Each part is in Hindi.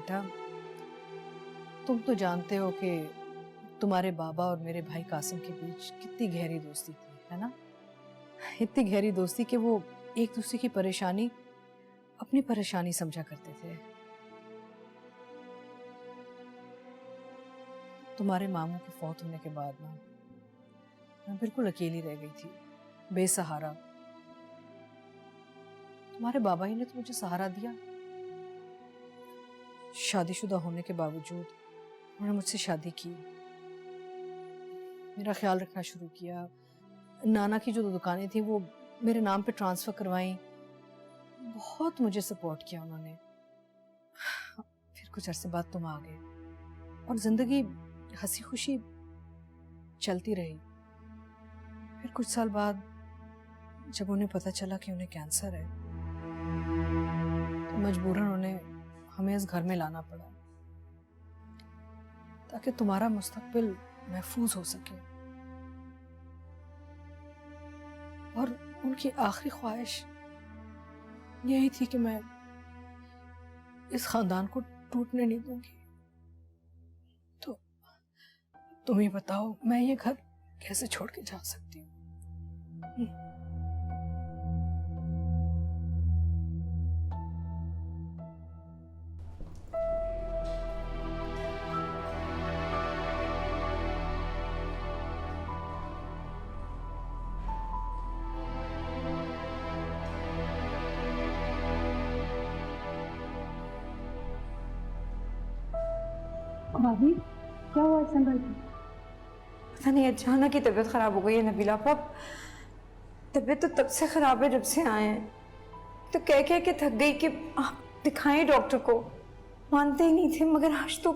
बेटा, तुम तो जानते हो कि तुम्हारे बाबा और मेरे भाई कासिम के बीच कितनी गहरी दोस्ती थी, है ना? इतनी गहरी दोस्ती कि वो एक दूसरे की परेशानी अपनी परेशानी समझा करते थे। तुम्हारे मामू के फौत होने के बाद ना मैं बिल्कुल अकेली रह गई थी, बेसहारा। तुम्हारे बाबा ही ने तो मुझे सहारा दिया। शादीशुदा होने के बावजूद उन्होंने मुझसे शादी की, मेरा ख्याल रखना शुरू किया। नाना की जो दुकानें थी वो मेरे नाम पे ट्रांसफर करवाई। बहुत मुझे सपोर्ट किया उन्होंने। फिर कुछ अरसे बाद तुम आ गए और जिंदगी हंसी खुशी चलती रही। फिर कुछ साल बाद जब उन्हें पता चला कि उन्हें कैंसर है तो मजबूरन उन्हें हमें इस घर में लाना पड़ा ताकि तुम्हारा मुस्तकबिल महफूज हो सके। और उनकी आखिरी ख्वाहिश यही थी कि मैं इस खानदान को टूटने नहीं दूंगी। तो तुम ही बताओ, मैं ये घर कैसे छोड़ के जा सकती हूँ? भाभी क्या हुआ संभल के? पता नहीं अचानक ही तबीयत खराब हो गई है नबीला पाप। तबीयत तो तब से खराब है जब से आए हैं। तो कह कह के थक गई कि आप दिखाएं डॉक्टर को। मानते ही नहीं थे, मगर आज तो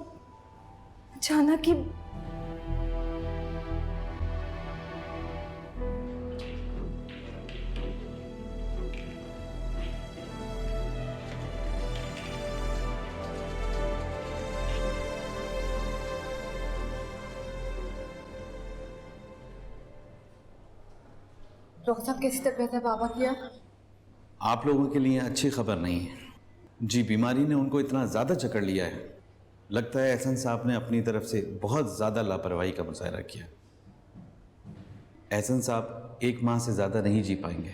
अचानक ही। डॉक्टर साहब कैसी तबीयत है बाबा की? आप लोगों के लिए अच्छी खबर नहीं है जी। बीमारी ने उनको इतना ज़्यादा जकड़ लिया है, लगता है एहसन साहब ने अपनी तरफ से बहुत ज़्यादा लापरवाही का मुजाहरा किया। एहसन साहब 1 माह से ज़्यादा नहीं जी पाएंगे।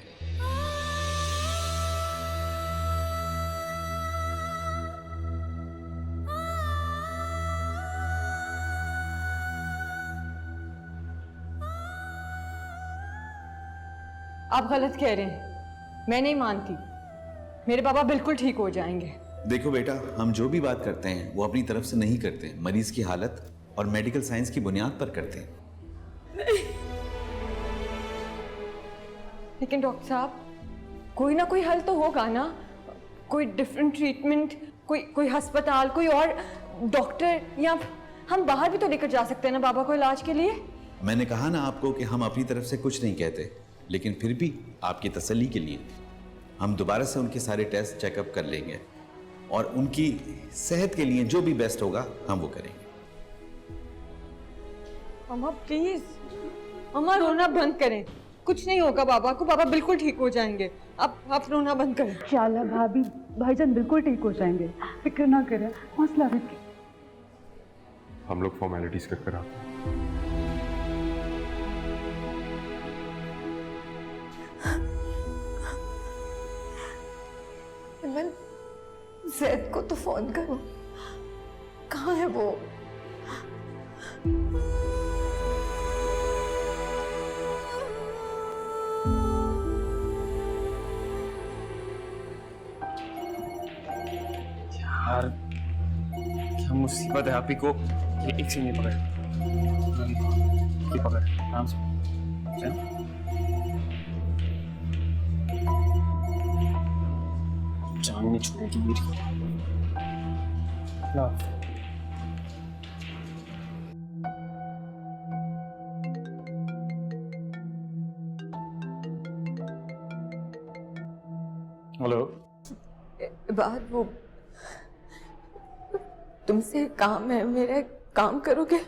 आप गलत कह रहे हैं, मैं नहीं मानती। मेरे बाबा बिल्कुल ठीक हो जाएंगे। देखो बेटा, हम जो भी बात करते हैं वो अपनी तरफ से नहीं करते, मरीज की हालत और मेडिकल साइंस की बुनियाद पर करते हैं। लेकिन डॉक्टर साहब, कोई ना कोई हल तो होगा ना? कोई डिफरेंट ट्रीटमेंट, कोई अस्पताल, कोई और डॉक्टर, या हम बाहर भी तो लेकर जा सकते हैं ना बाबा को इलाज के लिए। मैंने कहा ना आपको कि हम अपनी तरफ से कुछ नहीं कहते, लेकिन फिर भी आपकी तसल्ली के लिए हम दोबारा से उनके सारे टेस्ट चेकअप कर लेंगे और उनकी सेहत के लिए जो भी बेस्ट होगा हम वो करेंगे। अम्मा प्लीज, अम्मा रोना बंद करें। कुछ नहीं होगा बाबा को, बाबा बिल्कुल ठीक हो जाएंगे। आप रोना बंद करें। इंशाल्लाह भाभी, भाईजान बिल्कुल ठीक हो जाएंगे, फिक्र ना करें, हौसला रखें। हम लोग फॉर्मेलिटीज कर आते हैं। मैं जैद को तो फोन करूं, कहाँ है वो? यार क्या मुसीबत है आप ही को। ये एक से नहीं पकड़, ये पकड़ आराम से। जान नहीं छोड़ेगी मेरी। ला हेलो, बात वो तुमसे काम है, मेरा काम करोगे?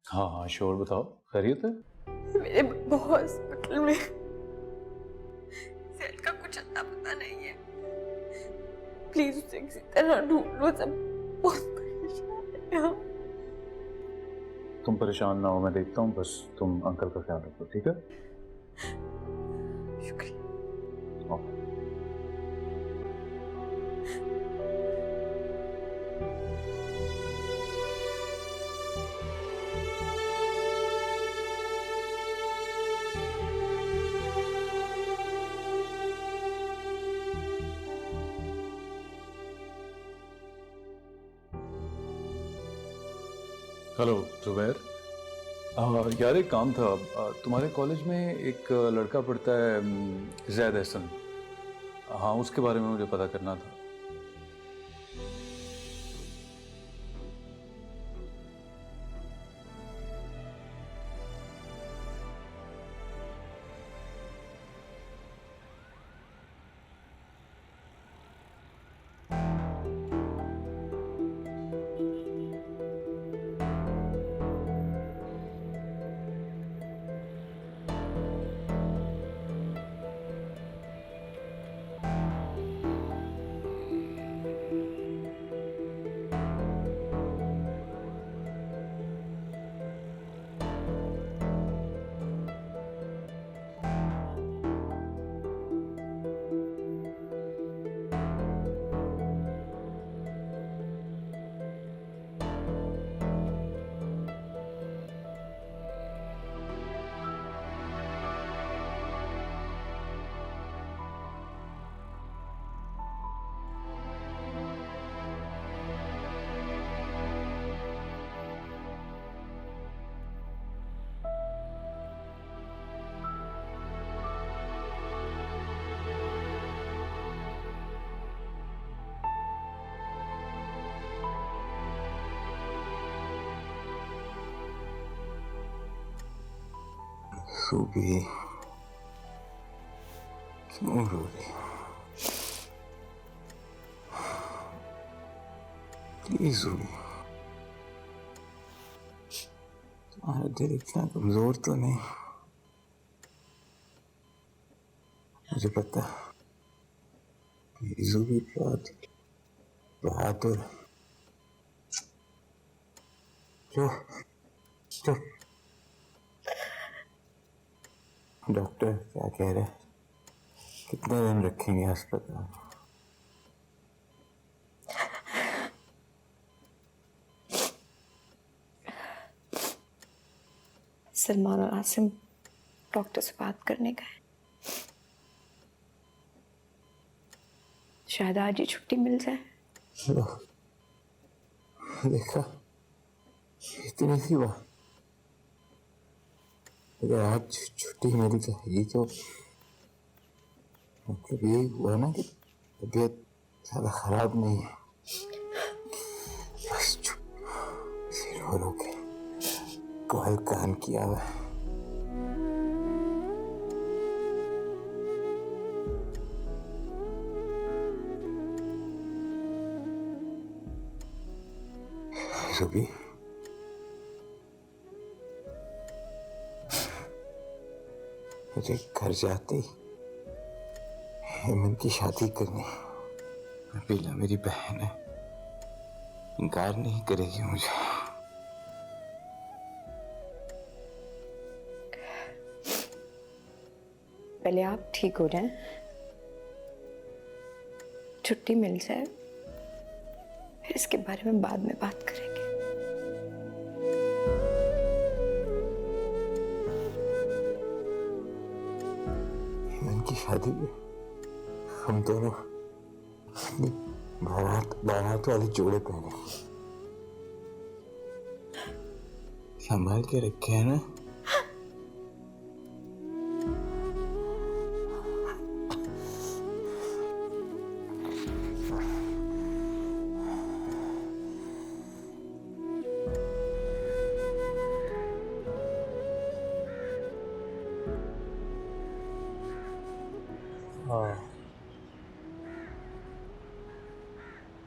हाँ हाँ श्योर, बताओ खैरियत है? मेरे बहुत हॉस्पिटल में सेल का कुछ अता पता नहीं है। प्लीज उसे किसी तरह ढूंढ लो, सब बहुत परेशान है हम। तुम परेशान ना हो, मैं देखता हूँ, बस तुम अंकल का ख्याल रखो, ठीक है? शुक्रिया। ओके। हेलो जुबैर, यार एक काम था। तुम्हारे कॉलेज में एक लड़का पढ़ता है, जैद एहसन। हाँ, उसके बारे में मुझे पता करना था। रूबी, क्यों रो रही? प्लीज रूबी, तुम्हारा दिल इतना कमजोर तो नहीं? मुझे पता मेरी रूबी बहुत बहादुर। चुप। डॉक्टर क्या कह रहे हैं? कितने दिन रखेंगे अस्पताल? सलमान और आसिम डॉक्टर से बात करने गए, शायद आज ही छुट्टी मिल जाए। लो, देखा, इतनी सी बात। अगर आज छुट्टी मिल जाएगी तो मतलब यही हुआ ना कि तबीयत ज्यादा खराब नहीं है। बस चुप, रो रो के कॉल कान किया हुआ है। रूबी, मुझे घर जाते ही हेमंत की शादी करनी। नबीला मेरी बहन है, इनकार नहीं करेगी मुझे। पहले आप ठीक हो जाएं, छुट्टी मिल जाए, फिर इसके बारे में बाद में बात करेंगे। की शादी में हम दोनों बारात वाले जोड़े पहने, संभाल के रखे हैं ना?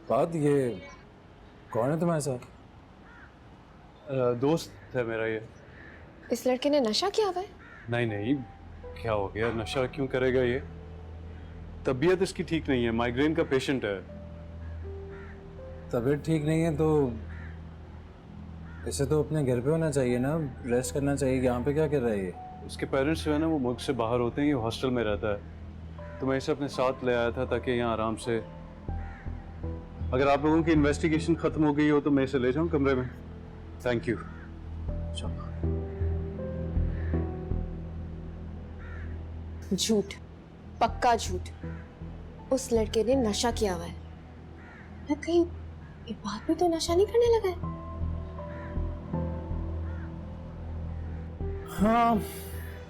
बात ये कौन है तुम्हारे साथ? दोस्त है मेरा ये। इस लड़के ने नशा किया हुआ है? नहीं नहीं, क्या हो गया? नशा क्यों करेगा ये? तबीयत इसकी ठीक नहीं है, माइग्रेन का पेशेंट है। तबीयत ठीक नहीं है तो इसे तो अपने घर पे होना चाहिए ना, रेस्ट करना चाहिए। यहाँ पे क्या कर रहा है ये? उसके पेरेंट्स जो है ना वो मुल्क से बाहर होते हैं, ये हॉस्टल में रहता है, तो मैं इसे अपने साथ ले आया था ताकि यहाँ आराम से, अगर आप लोगों की इन्वेस्टिगेशन खत्म हो गई हो तो मैं इसे ले जाऊँ कमरे में। Thank you. झूठ, पक्का झूठ। उस लड़के ने नशा किया हुआ है। मैं कहीं ये बात में तो नशा नहीं करने लगा है। हाँ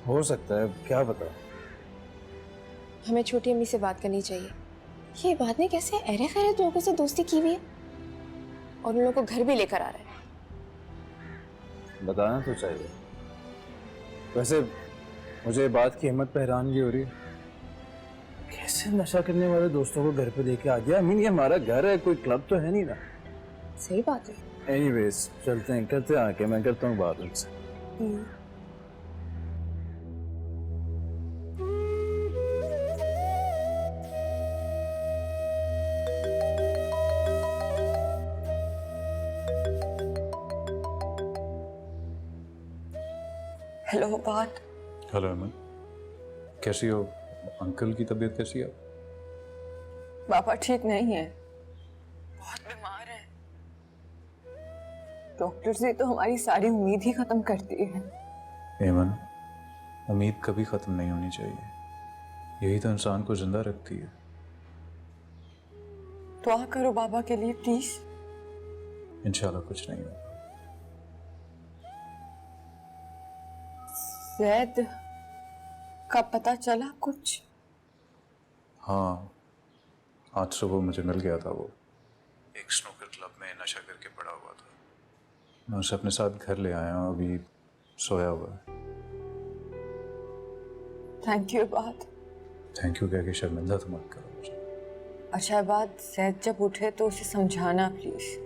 हो सकता है, क्या पता। हमें छोटी अम्मी से बात करनी चाहिए। ये बात नहीं कैसे अरे खैर लोगों से दोस्ती की हुई है और उन लोगों को घर भी लेकर आ रहा है। बताना तो चाहिए। वैसे मुझे बात की हिम्मत पे हैरानगी हो रही है। कैसे नशा करने वाले दोस्तों को घर पे लेके आ गया? आई मीन ये हमारा घर है, कोई क्लब तो है नहीं ना। सही बात है। एनीवेज चलते हैं, करते हैं आके, मैं करता हूँ बात उनसे। हेलो बात। हेलो अमन, कैसी हो? अंकल की तबीयत कैसी है? पापा ठीक नहीं है, बहुत बीमार है। डॉक्टर ने तो हमारी सारी उम्मीद ही खत्म कर दी है। एमन, उम्मीद कभी खत्म नहीं होनी चाहिए, यही तो इंसान को जिंदा रखती है। दुआ करो बाबा के लिए प्लीज। इंशाल्लाह कुछ नहीं होगा। जैद का पता चला कुछ? हाँ, आज सुबह मुझे मिल गया था। वो एक स्नूकर क्लब में नशा करके पड़ा हुआ था। मैं उसे अपने साथ घर ले आया हूँ, अभी सोया हुआ है। थैंक यू बात। थैंक यू कह के शर्मिंदा तो मत करो मुझे। अच्छा बात, जैद जब उठे तो उसे समझाना प्लीज।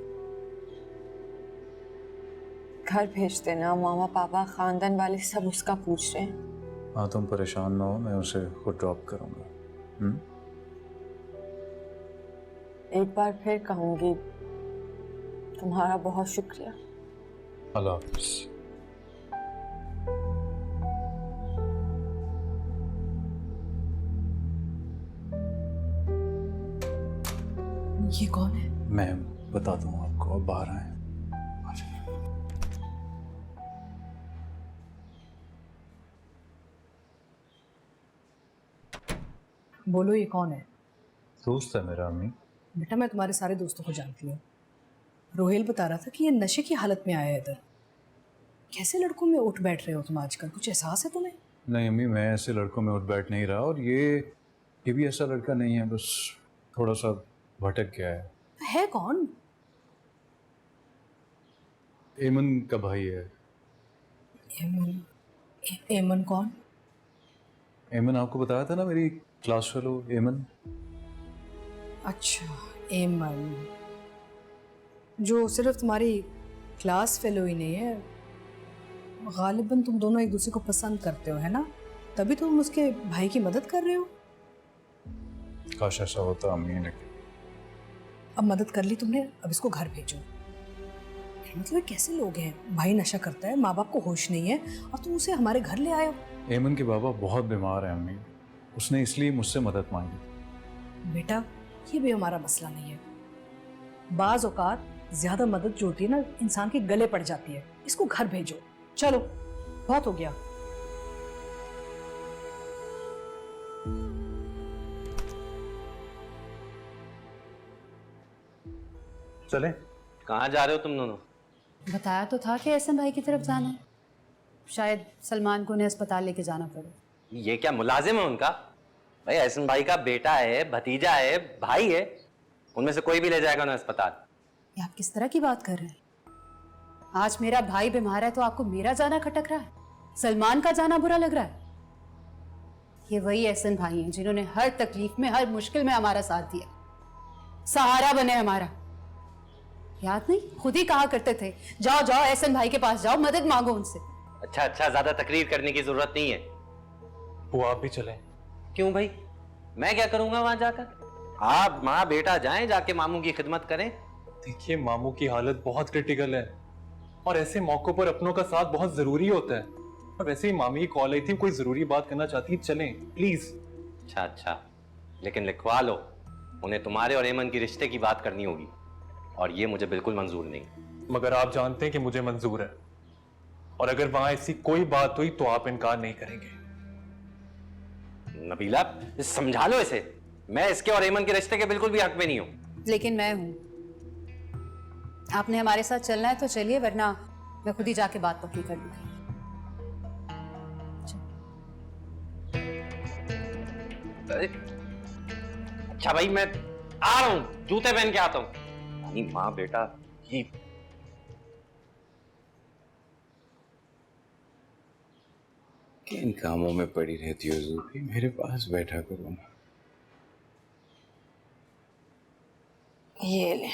घर भेज देना, मामा पापा खानदान वाले सब उसका पूछ रहे हैं। हाँ तुम परेशान ना हो, मैं उसे खुद ड्रॉप करूँगा। एक बार फिर कहूंगी तुम्हारा बहुत शुक्रिया। अल्लाह हाफ़िज़। ये कौन है? मैं बताता हूँ आपको, अब बाहर आए। बोलो ये कौन है? दोस्त है मेरा अम्मी। बेटा मैं तुम्हारे सारे दोस्तों को जानती हूँ। रोहेल बता रहा था कि ये नशे की हालत में आया है इधर। कैसे लड़कों में उठ बैठ रहे हो तुम आजकल, कुछ एहसास है तुम्हें? नहीं अम्मी, मैं ऐसे लड़कों में उठ बैठ नहीं रहा, और ये भी ऐसा लड़का नहीं है, बस थोड़ा सा भटक गया है। कौन? एमन का भाई है। एमन कौन? एमन आपको बताया था ना, मेरी क्लास फेलो एमन। अच्छा एमन, जो सिर्फ तुम्हारी क्लास फेलो ही नहीं है, गालिबन तुम दोनों एक दूसरे को पसंद करते हो, है ना? तभी तुम उसके भाई की मदद कर रहे हो। काश ऐसा होता अम्मी, लेकिन अब मदद कर ली तुमने, अब इसको घर भेजो। मतलब ये कैसे लोग हैं? भाई नशा करता है, माँ बाप को होश नहीं है, और तुम उसे हमारे घर ले आए हो। एमन के बाबा बहुत बीमार है अम्मी, उसने इसलिए मुझसे मदद मांगी। बेटा ये भी हमारा मसला नहीं है। बाज औकात ज्यादा मदद जो होती है ना, इंसान के गले पड़ जाती है। इसको घर भेजो। चलो बहुत हो गया। चले? कहाँ जा रहे हो तुम दोनों? बताया तो था कि एहसन भाई की तरफ जाना है। शायद सलमान को उन्हें अस्पताल लेके जाना पड़े। ये क्या मुलाजिम है उनका? भाई एहसन भाई का बेटा है, भतीजा है, भाई है, उनमें से कोई भी ले जाएगा उन्हें अस्पताल। ये आप किस तरह की बात कर रहे हैं? आज मेरा भाई बीमार है तो आपको मेरा जाना खटक रहा है, सलमान का जाना बुरा लग रहा है? ये वही एहसन भाई हैं जिन्होंने हर तकलीफ में, हर मुश्किल में हमारा साथ दिया, सहारा बने हमारा। याद नहीं, खुद ही कहा करते थे जाओ जाओ एहसन भाई के पास जाओ, मदद मांगो उनसे। अच्छा अच्छा, ज्यादा तकरीर करने की जरूरत नहीं है। वो आप भी चले? क्यों भाई, मैं क्या करूंगा वहां जाकर? आप माँ बेटा जाएं, जाके मामू की खिदमत करें। देखिए मामू की हालत बहुत क्रिटिकल है और ऐसे मौकों पर अपनों का साथ बहुत जरूरी होता है। और वैसे ही मामी की कॉल आई थी, कोई जरूरी बात करना चाहती, चलें प्लीज। अच्छा अच्छा, लेकिन लिखवा लो, उन्हें तुम्हारे और एमन की रिश्ते की बात करनी होगी और ये मुझे बिल्कुल मंजूर नहीं। मगर आप जानते हैं कि मुझे मंजूर है और अगर वहां ऐसी कोई बात हुई तो आप इनकार नहीं करेंगे। नबीला समझा लो इसे, मैं इसके और एमन के रिश्ते के बिल्कुल भी हक में नहीं हूं। लेकिन मैं हूं। आपने हमारे साथ चलना है तो चलिए, वरना मैं खुद ही जाके बात पक्की कर लूंगी। अच्छा भाई, मैं आ रहा हूं, जूते पहन के आता हूं। माँ बेटा ही किन कामों में पड़ी रहती हो ज़ूफी, मेरे पास बैठा करो ना। ये ले,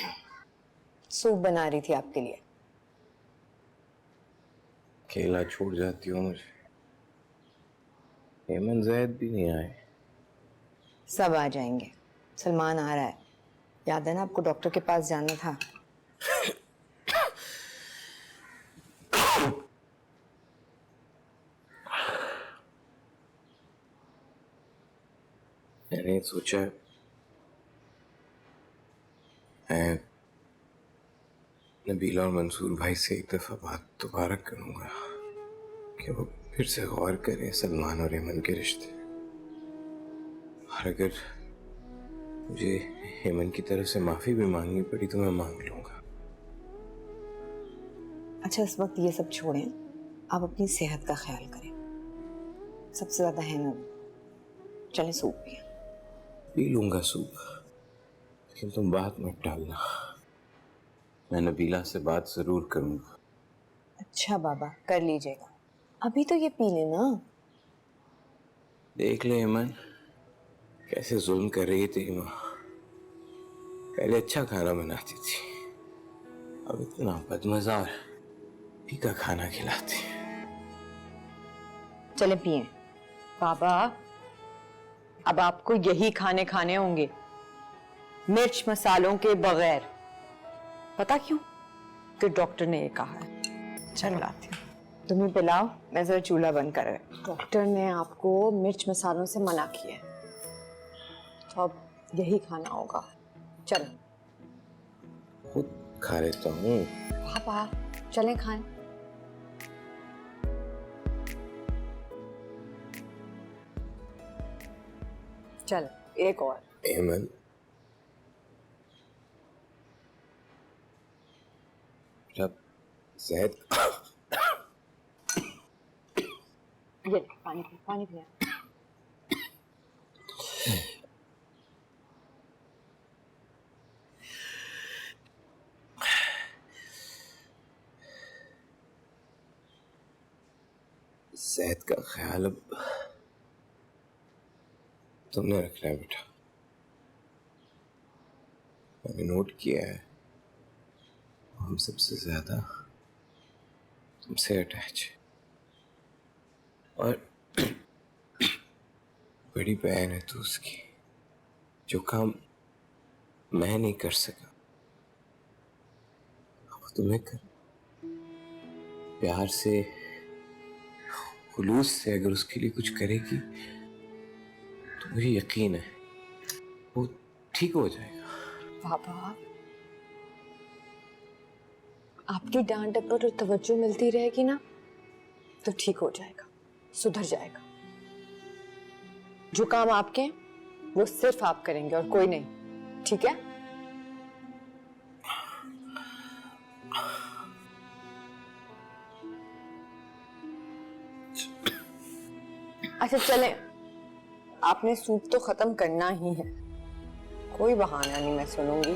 सूप बना रही थी आपके लिए। अकेला छोड़ जाती हो मुझे। हेमंत जैद भी नहीं आए। सब आ जाएंगे, सलमान आ रहा है। याद है ना आपको डॉक्टर के पास जाना था। मैंने सोचा मैं नबीला और मंसूर भाई से एक दफा बात दोबारा करूंगा कि वो फिर से गौर करें सलमान और हेमंत के रिश्ते। और अगर मुझे हेमंत की तरफ से माफी भी मांगनी पड़ी तो मैं मांग लूंगा। अच्छा, इस वक्त ये सब छोड़ें, आप अपनी सेहत का ख्याल करें। सबसे ज्यादा है ना, चलें सूप पिए। पी लूंगा सूप, लेकिन तुम बात मत टालना। मैं नबीला से बात जरूर करूंगा। अच्छा बाबा, कर लीजिएगा, अभी तो ये पी लेना। देख ले हेमंत कैसे जुल्म कर रही थी माँ। पहले अच्छा खाना बनाती थी, अब इतना बदमजा और फीका खाना खिलाती। चले पिए। बाबा, अब आपको यही खाने खाने होंगे, मिर्च मसालों के बगैर। पता क्यों? कि डॉक्टर ने ये कहा है। चलो लाती हूँ, तुम ही पिलाओ, मैं जरा चूल्हा बंद कर रहा। डॉक्टर ने आपको मिर्च मसालों से मना किया है, तो अब यही खाना होगा। चलो खुद खा लेता हूँ। पापा चलें खाएं। चल एक और। हेमंत जब जैद ये पानी पी, पानी पिया। जैद का ख्याल अब तुमने रखना है बेटा। मैंने नोट किया है हम सबसे ज्यादा तुमसे अटैच है, और बड़ी बहन है तू उसकी। जो काम मैं नहीं कर सका वो तुम्हें कर, प्यार से खुलूस से अगर उसके लिए कुछ करेगी तो मुझे यकीन है वो ठीक हो जाएगा। पापा, आपकी डांट पर और तवज्जो मिलती रहेगी ना तो ठीक हो जाएगा, सुधर जाएगा। जो काम आपके हैं वो सिर्फ आप करेंगे और कोई नहीं, ठीक है? अच्छा चलें, आपने सूप तो खत्म करना ही है, कोई बहाना नहीं मैं सुनूंगी।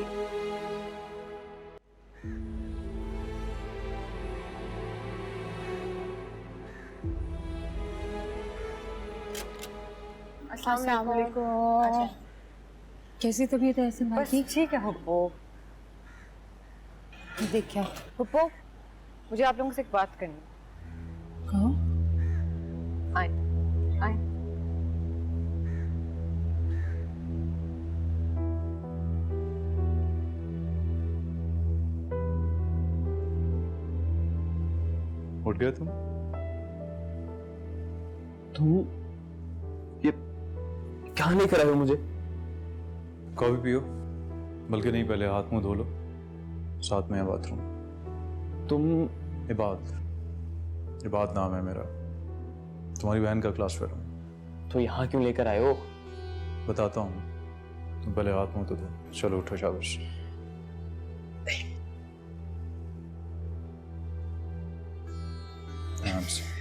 अस्सलाम वालेकुम। कैसी तबीयत है ऐसे बस ठीक है हुप्पो। देख क्या हुप्पो, मुझे आप लोगों से एक बात करनी है। कहो। आए आए। गया तुम? ये क्या नहीं करा है मुझे? कॉफी पियो, बल्कि नहीं, पहले हाथ मुंह धो लो, साथ में है बाथरूम। तुम इबाद नाम है मेरा, तुम्हारी बहन का क्लास फेलो हूं। तो यहाँ क्यों लेकर आए हो? बताता हूँ, तुम पहले हाथ मुंह तो दो। चलो उठो, शाबाश। आराम से।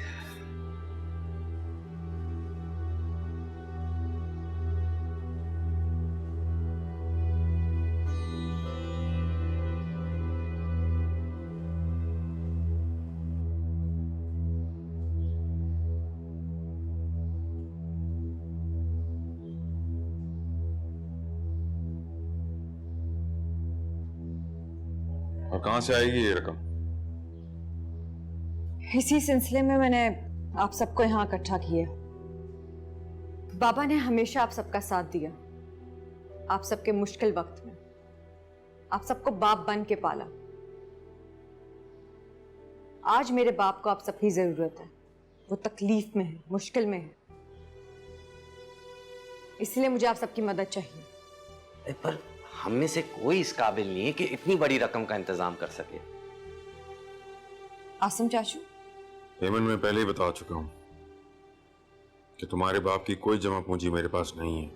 और कहां से आएगी ये रकम? इसी सिलसिले में मैंने आप सबको यहाँ इकट्ठा किया। बाबा ने हमेशा आप सबका साथ दिया, आप सबके मुश्किल वक्त में, आप सबको बाप बन के पाला। आज मेरे बाप को आप सबकी जरूरत है, वो तकलीफ में है, मुश्किल में है, इसलिए मुझे आप सबकी मदद चाहिए। पर हम में से कोई इस काबिल नहीं है कि इतनी बड़ी रकम का इंतजाम कर सके। आसिम चाचू, हेमन, मैं पहले ही बता चुका हूं कि तुम्हारे बाप की कोई जमा पूंजी मेरे पास नहीं है।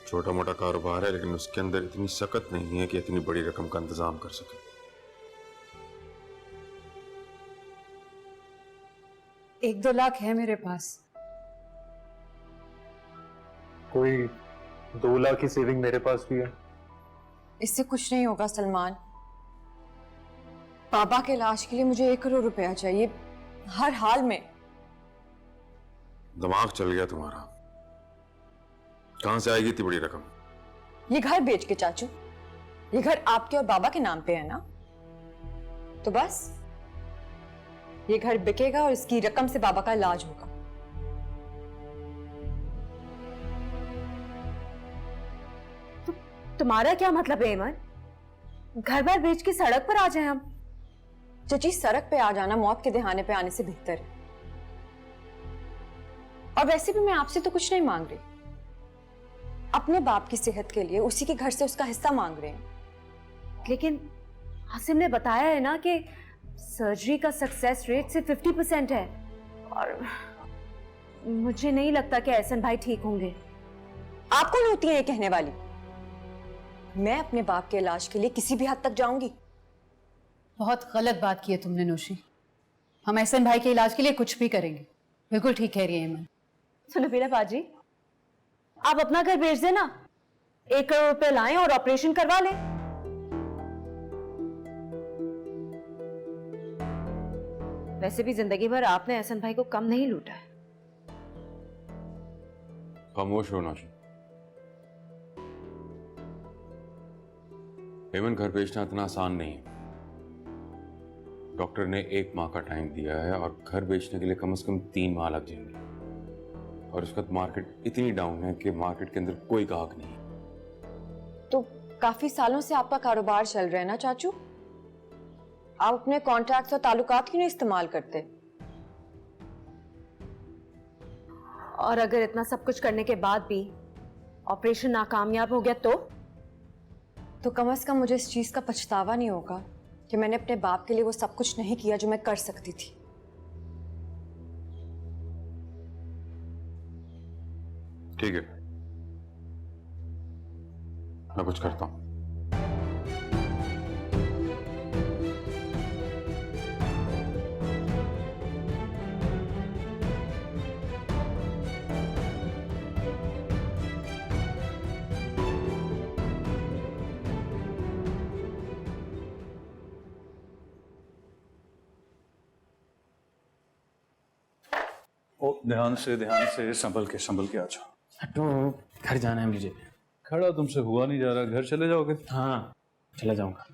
छोटा मोटा कारोबार है, लेकिन उसके अंदर इतनी सकत नहीं है कि इतनी बड़ी रकम का इंतजाम कर सके। 1-2 लाख है मेरे पास। कोई 2 लाख की सेविंग मेरे पास भी है। इससे कुछ नहीं होगा सलमान। बाबा के इलाज के लिए मुझे 1 करोड़ रुपया चाहिए, हर हाल में। दिमाग चल गया तुम्हारा? कहां से आएगी इतनी बड़ी रकम? ये घर बेच के चाचू, ये घर आपके और बाबा के नाम पे है ना, तो बस ये घर बिकेगा और इसकी रकम से बाबा का इलाज होगा। तुम्हारा क्या मतलब है एमन? घर बार बेच के सड़क पर आ जाए हम? चची, सड़क पे आ जाना मौत के दहाने पे आने से बेहतर है। और वैसे भी मैं आपसे तो कुछ नहीं मांग रही, अपने बाप की सेहत के लिए उसी के घर से उसका हिस्सा मांग रहे हैं। लेकिन हासिम ने बताया है ना कि सर्जरी का सक्सेस रेट सिर्फ 50% है, और मुझे नहीं लगता कि एहसन भाई ठीक होंगे। आप कौन होती है ये कहने वाली? मैं अपने बाप के इलाज के लिए किसी भी हद तक जाऊंगी। बहुत गलत बात की है तुमने नौशी। हम एहसन भाई के इलाज के लिए कुछ भी करेंगे। बिल्कुल ठीक कह रही है एमन। सुनो बेला बाजी, आप अपना घर बेच देना, 1 करोड़ रुपए लाएं और ऑपरेशन करवा लें। वैसे भी जिंदगी भर आपने एहसन भाई को कम नहीं लूटा है। खामोश होना चाहिए। हेमन, घर बेचना इतना आसान नहीं है। डॉक्टर ने 1 माह का टाइम दिया है और घर बेचने के लिए कम से कम 3 माह लग जाएंगे। और इस वक्त मार्केट इतनी डाउन है कि मार्केट के अंदर कोई ग्राहक नहीं है। तो काफी सालों से आपका कारोबार चल रहा है ना चाचू, आप अपने कॉन्ट्रैक्ट्स और ताल्लुकात क्यों नहीं इस्तेमाल करते? और अगर इतना सब कुछ करने के बाद भी ऑपरेशन नाकामयाब हो गया तो कम से कम मुझे इस चीज का पछतावा नहीं होगा कि मैंने अपने बाप के लिए वो सब कुछ नहीं किया जो मैं कर सकती थी। ठीक है, मैं कुछ करता हूं। ओ, ध्यान से संभल के आ जाओ। हटो, घर जाना है मुझे। खड़ा तुमसे हुआ नहीं जा रहा, घर चले जाओगे? हाँ, चला जाऊंगा।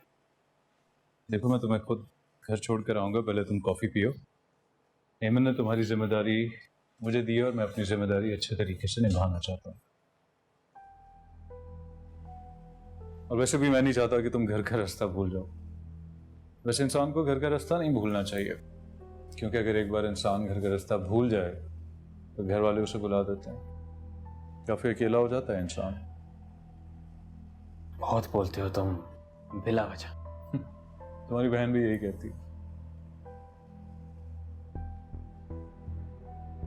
देखो, मैं तुम्हें खुद घर छोड़ कर आऊंगा, पहले तुम कॉफी पियो। हेमन ने तुम्हारी जिम्मेदारी मुझे दी है और मैं अपनी जिम्मेदारी अच्छे तरीके से निभाना चाहता हूँ। और वैसे भी मैं नहीं चाहता कि तुम घर का रास्ता भूल जाओ। वैसे इंसान को घर का रास्ता नहीं भूलना चाहिए, क्योंकि अगर एक बार इंसान घर का रास्ता भूल जाए तो घर वाले उसे बुला देते हैं, काफी अकेला हो जाता है इंसान। बहुत बोलते हो तुम बिला वजह। तुम्हारी बहन भी यही कहती।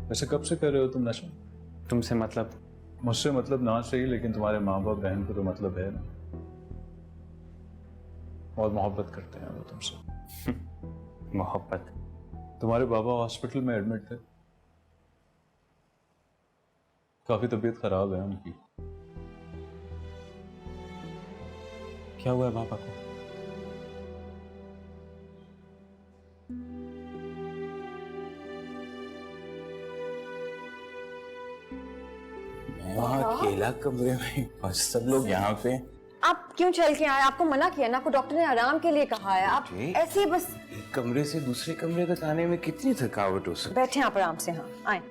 वैसे कब से कर रहे हो तुम नशा? तुमसे मतलब? मुझसे मतलब ना सही, लेकिन तुम्हारे माँ बाप बहन को तो मतलब है ना। और मोहब्बत करते हैं वो तुमसे। मोहब्बत? तुम्हारे बाबा हॉस्पिटल में एडमिट थे, काफी तबीयत खराब है उनकी। क्या हुआ है पापा को? मैं वहाँ अकेला कमरे में और सब लोग यहाँ पे। आप क्यों चल के आए? आपको मना किया ना, आपको डॉक्टर ने आराम के लिए कहा है। आप ऐसे ही बस एक कमरे से दूसरे कमरे तक आने में कितनी थकावट हो सकती? बैठे आप आराम से। हाँ आए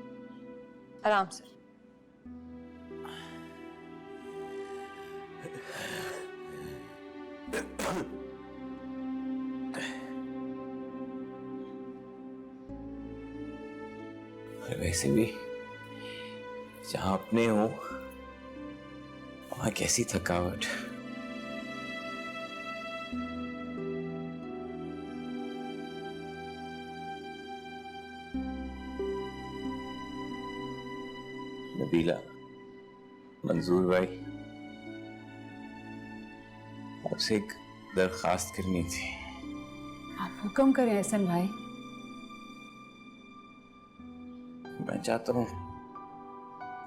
आराम से। वैसे भी जहाँ अपने हो वहाँ कैसी थकावट। नबीला, मंजूर भाई, आपसे एक दरखास्त करनी थी। आप हुक्म करें एहसन भाई। मैं चाहता हूँ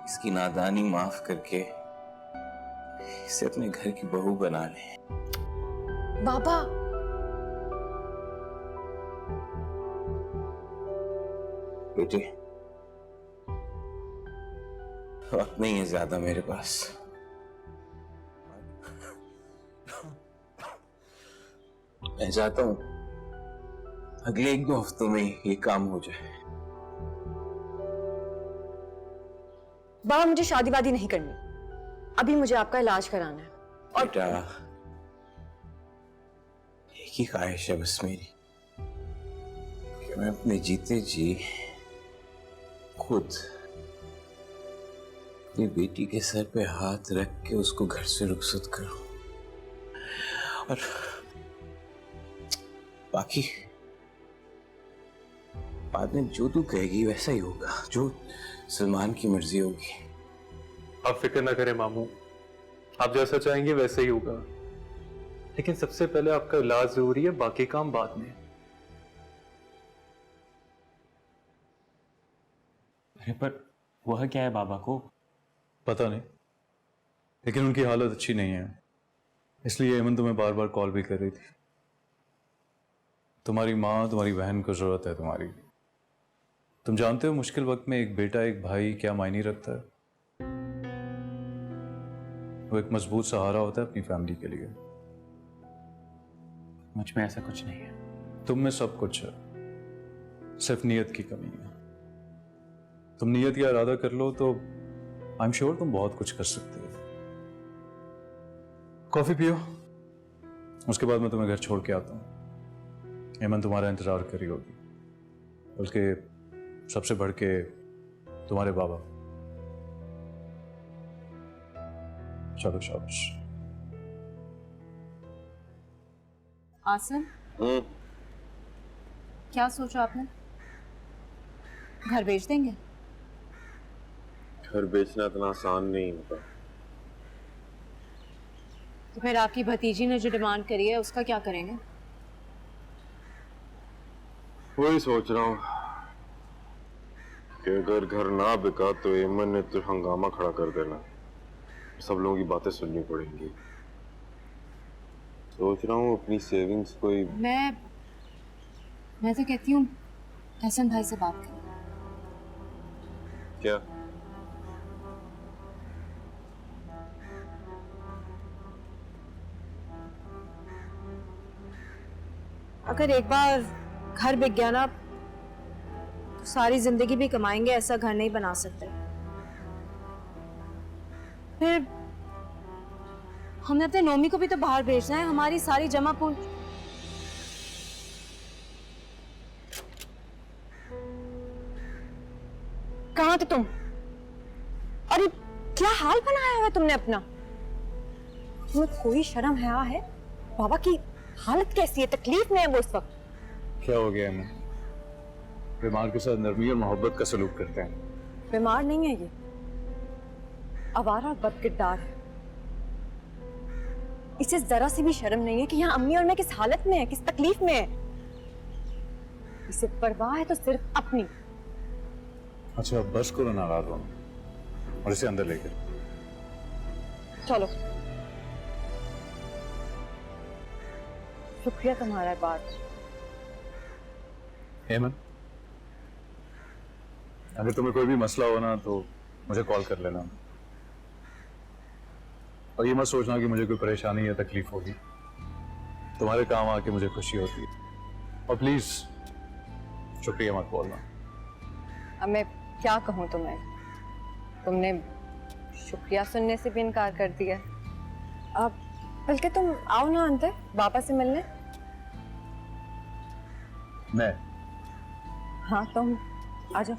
इसकी नादानी माफ करके इसे अपने घर की बहू बना ले। बाबा बेटे, वक्त नहीं है ज्यादा मेरे पास। मैं चाहता हूँ अगले 1-2 हफ्तों में ये काम हो जाए। बाबा मुझे शादी वादी नहीं करनी, अभी मुझे आपका इलाज कराना है। और बेटा, एक ही ख्वाहिश है बस मेरी कि मैं अपने जीते जी खुद अपनी बेटी के सर पे हाथ रख के उसको घर से रुखसत करूं, और बाकी बाद में जो तू कहेगी वैसा ही होगा, जो सलमान की मर्जी होगी। आप फिक्र ना करें मामू, आप जैसा चाहेंगे वैसे ही होगा, लेकिन सबसे पहले आपका इलाज जरूरी है, बाकी काम बाद में। अरे पर वह क्या है बाबा को? पता नहीं, लेकिन उनकी हालत अच्छी नहीं है, इसलिए एमन तुम्हें बार बार कॉल भी कर रही थी। तुम्हारी माँ, तुम्हारी बहन को जरूरत है तुम्हारी। तुम जानते हो मुश्किल वक्त में एक बेटा, एक भाई क्या मायने रखता है। वो एक मजबूत सहारा होता है अपनी फैमिली के लिए। मुझ में ऐसा कुछ नहीं है। तुम में सब कुछ है, सिर्फ नीयत की कमी है। तुम नीयत का इरादा कर लो तो आई एम श्योर तुम बहुत कुछ कर सकते हो। कॉफी पियो, उसके बाद मैं तुम्हें घर छोड़ के आता हूँ। एमन तुम्हारा इंतजार कर रही होगी, बल्कि सबसे बढ़ के तुम्हारे बाबा। चलो शाबाश। आसिम, क्या सोचा आपने? घर बेच देंगे? घर बेचना इतना आसान नहीं होता। तो फिर आपकी भतीजी ने जो डिमांड करी है उसका क्या करेंगे? वही सोच रहा हूँ कि अगर घर ना बिका तो एमन ने तो हंगामा खड़ा कर देना, सब लोगों की बातें सुननी पड़ेंगी। सोच रहा हूँ अपनी सेविंग्स कोई। मैं तो कहती हूँ एहसन भाई से बात करें। क्या? अगर एक बार घर बिक गया ना तो सारी जिंदगी भी कमाएंगे ऐसा घर नहीं बना सकते। फिर हमने अपने नोमी को भी तो बाहर भेजना है, हमारी सारी जमा पूंजी। कहाँ थे तुम? अरे क्या हाल बनाया हुआ है तुमने अपना? तुम्हें कोई शर्म हया है? बाबा की हालत कैसी है? तकलीफ में है वो इस वक्त। क्या हो गया है? बीमार के साथ नरमी और मोहब्बत का सलूक करते हैं। बीमार नहीं है ये, आवारा और बदकिरदार है। इसे जरा सी भी शर्म नहीं है कि यहाँ अम्मी और मैं किस हालत में है, किस तकलीफ में है। इसे परवाह है तो सिर्फ अपनी। अच्छा बस करो नाराज हो और इसे अंदर लेकर चलो। शुक्रिया तुम्हारा बात। हेमंत, अगर तुम्हें कोई भी मसला हो ना तो मुझे कॉल कर लेना, और ये मत सोचना कि मुझे कोई परेशानी या तकलीफ होगी। तुम्हारे काम आके मुझे खुशी होती है। और प्लीज शुक्रिया मत बोलना। अब मैं क्या कहूँ तुम्हें? तुमने शुक्रिया सुनने से भी इनकार कर दिया। अब बल्कि तुम आओ ना अंदर पापा से मिलने। मैं? हाँ तुम आ जाओ।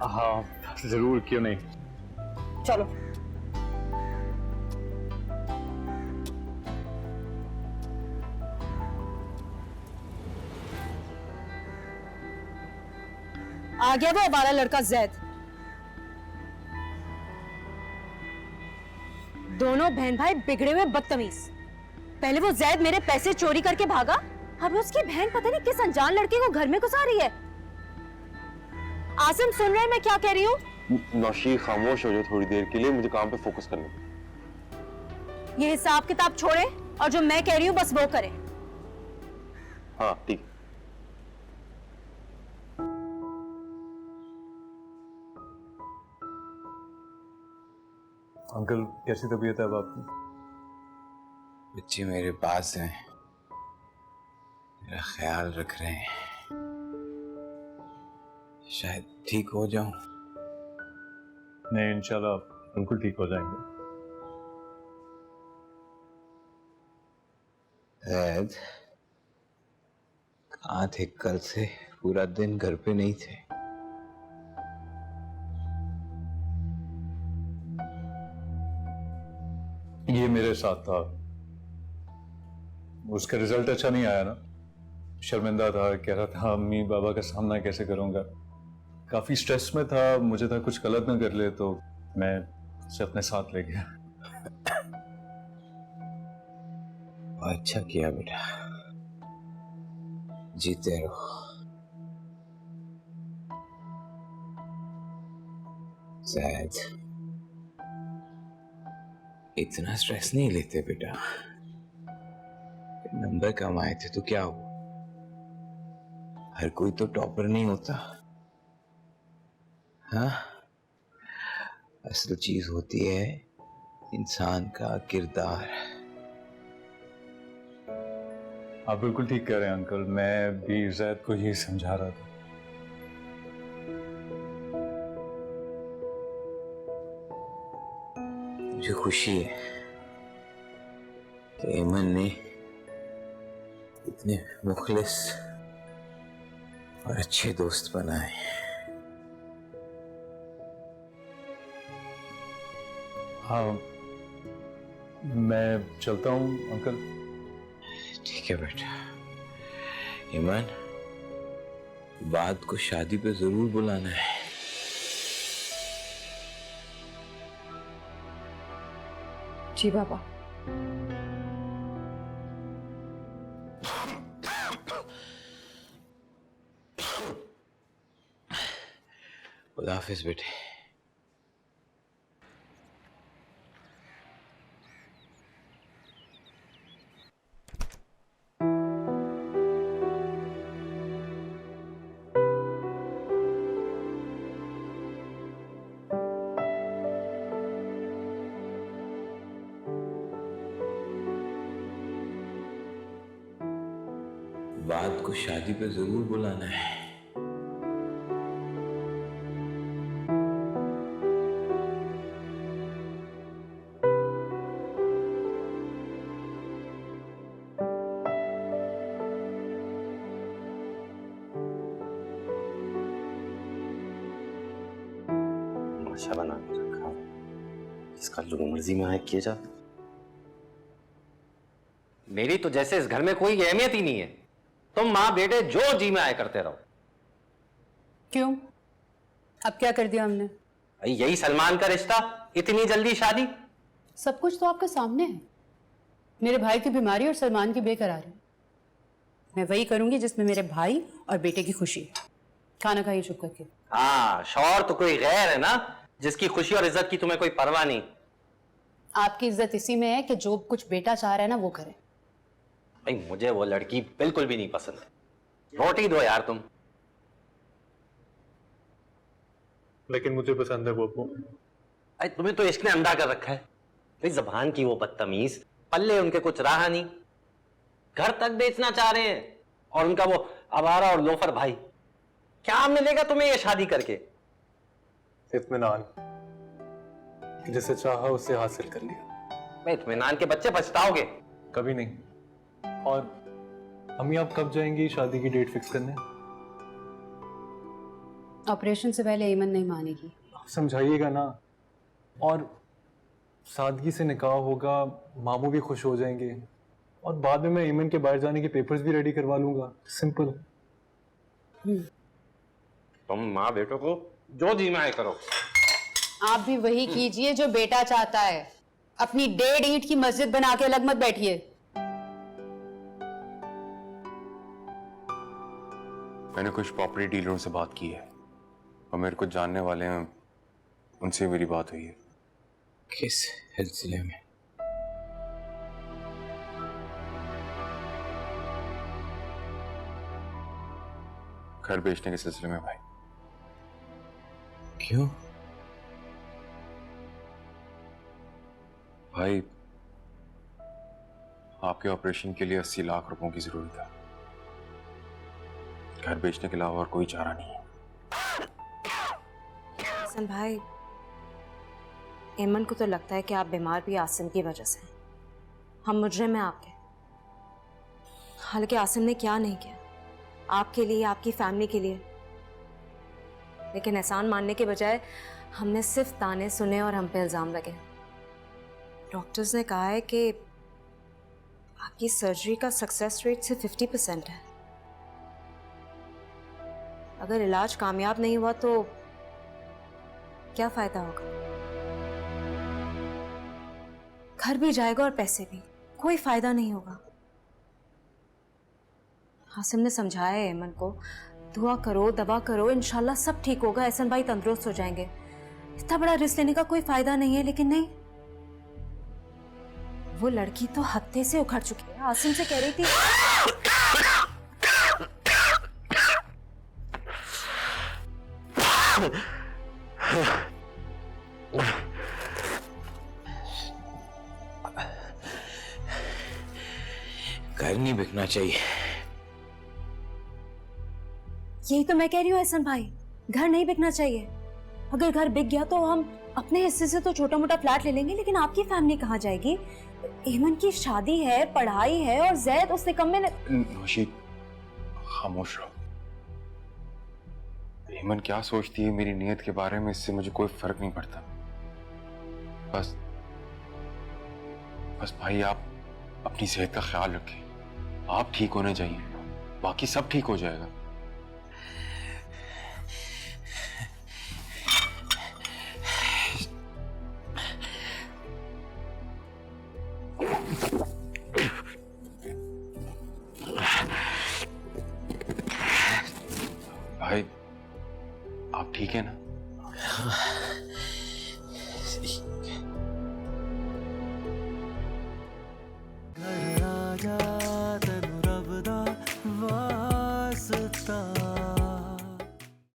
हाँ जरूर, क्यों नहीं। चलो। आ गया वो हमारा लड़का जैद। दोनों बहन भाई बिगड़े हुए बदतमीज। पहले वो जैद मेरे पैसे चोरी करके भागा, अब उसकी बहन पता नहीं किस अनजान लड़के को घर में घुसा रही है। आसिम सुन रहे हैं मैं क्या कह रही हूँ? नौशी खामोश हो जाओ थोड़ी देर के लिए, मुझे काम पे फोकस करने दो। ये हिसाब किताब छोड़े और जो मैं कह रही हूँ बस वो करें। हाँ ठीक। अंकल कैसी तबीयत है अब आपकी? बच्चे मेरे पास हैं, मेरा ख्याल रख रहे हैं, शायद ठीक हो जाऊं। नहीं इंशाल्लाह बिल्कुल ठीक हो जाएंगे। जैद कहाँ थे? कल से पूरा दिन घर पे नहीं थे। ये मेरे साथ था, उसका रिजल्ट अच्छा नहीं आया ना, शर्मिंदा था, कह रहा था अम्मी बाबा का सामना कैसे करूंगा, काफी स्ट्रेस में था। मुझे था कुछ गलत ना कर ले, तो मैं उसे अपने साथ ले गया। अच्छा किया बेटा, जीते रहो। जैद इतना स्ट्रेस नहीं लेते बेटा, नंबर कम आए थे तो क्या हुआ, हर कोई तो टॉपर नहीं होता। हाँ, असल चीज होती है इंसान का किरदार। आप बिल्कुल ठीक कह रहे हैं अंकल, मैं भी जैद को यही समझा रहा था। मुझे खुशी है कि ऐमन ने इतने मुखलिस और अच्छे दोस्त बनाए। हाँ मैं चलता हूँ अंकल। ठीक है बेटा। ऐमन, बात को शादी पे जरूर बुलाना है। जी बाबा। खुदा हाफिज बेटे। बात को शादी पे जरूर बुलाना है। तमाशा बना के रखा है, इसका जो मर्जी में आए किए जा। मेरी तो जैसे इस घर में कोई अहमियत ही नहीं है। तुम माँ बेटे जो जी में आए करते रहो। क्यों? अब क्या कर दिया हमने? भाई यही सलमान का रिश्ता, इतनी जल्दी शादी? सब कुछ तो आपके सामने है। मेरे भाई की बीमारी और सलमान की बेकरारी। मैं वही करूंगी जिसमें मेरे भाई और बेटे की खुशी है। खाना खाइए चुप करके। हाँ, शौहर तो कोई गैर है ना, जिसकी खुशी और इज्जत की तुम्हें कोई परवाह नहीं। आपकी इज्जत इसी में है कि जो कुछ बेटा चाह रहा है ना वो करे। भाई मुझे वो लड़की बिल्कुल भी नहीं पसंद है। रोटी दो यार तुम। लेकिन मुझे पसंद है वो। भाई तुम्हें तो इश्क ने अंधा कर रखा है। भाई जबान की वो बदतमीज, पल्ले उनके कुछ रहा नहीं, घर तक बेचना चाह रहे हैं। और उनका वो आवारा और लोफर भाई, क्या मिलेगा तुम्हें ये शादी करके? इत्मीनान, जिसे चाहा उसे हासिल कर लिया। भाई इत्मीनान के बच्चे पछताओगे। कभी नहीं। और अम्मी आप कब जाएंगी शादी की डेट फिक्स करने? ऑपरेशन से पहले ईमन नहीं मानेगी। समझाइएगा ना। और सादगी से निकाह होगा, मामू भी खुश हो जाएंगे, और बाद में मैं ईमन के बाहर जाने के पेपर्स भी रेडी करवा लूंगा। सिंपल। तुम माँ बेटों को जो जी में आए करो। आप भी वही कीजिए जो बेटा चाहता है। अपनी 1.5 ईंट की मस्जिद बना के अलग मत बैठिए। मैंने कुछ प्रॉपर्टी डीलरों से बात की है और मेरे को जानने वाले हैं, उनसे मेरी बात हुई है। किस सिलसिले में? घर बेचने के सिलसिले में भाई। क्यों? भाई आपके ऑपरेशन के लिए 80 लाख रुपयों की जरूरत है। घर बेचने के अलावा और कोई चारा नहीं है। हसन भाई, एमन को तो लगता है कि आप बीमार भी आसिम की वजह से। हम मुजरिम हैं आपके। हालांकि आसिम ने क्या नहीं किया आपके लिए, आपकी फैमिली के लिए। लेकिन एहसान मानने के बजाय हमने सिर्फ ताने सुने और हम पे इल्ज़ाम लगे। डॉक्टर्स ने कहा है कि आपकी सर्जरी का सक्सेस रेट सिर्फ 50% है। अगर इलाज कामयाब नहीं हुआ तो क्या फायदा होगा? घर भी जाएगा और पैसे भी, कोई फायदा नहीं होगा। हासिम ने समझाया है एमन को, दुआ करो, दवा करो, इंशाल्लाह सब ठीक होगा, एहसन भाई तंदुरुस्त हो जाएंगे। इतना बड़ा रिस्क लेने का कोई फायदा नहीं है। लेकिन नहीं, वो लड़की तो हत्थे से उखड़ चुकी है। हासिम से कह रही थी घर नहीं बिकना चाहिए। यही तो मैं कह रही हूँ एहसन भाई, घर नहीं बिकना चाहिए। अगर घर बिक गया तो हम अपने हिस्से से तो छोटा मोटा फ्लैट ले लेंगे, लेकिन आपकी फैमिली कहाँ जाएगी? एमन की शादी है, पढ़ाई है, और जैद उससे कम में नौशी, खामोश रहो। एमन क्या सोचती है मेरी नीयत के बारे में, इससे मुझे कोई फर्क नहीं पड़ता। बस भाई आप अपनी सेहत का ख्याल रखें। आप ठीक होने चाहिए, बाकी सब ठीक हो जाएगा। भाई आप ठीक है ना?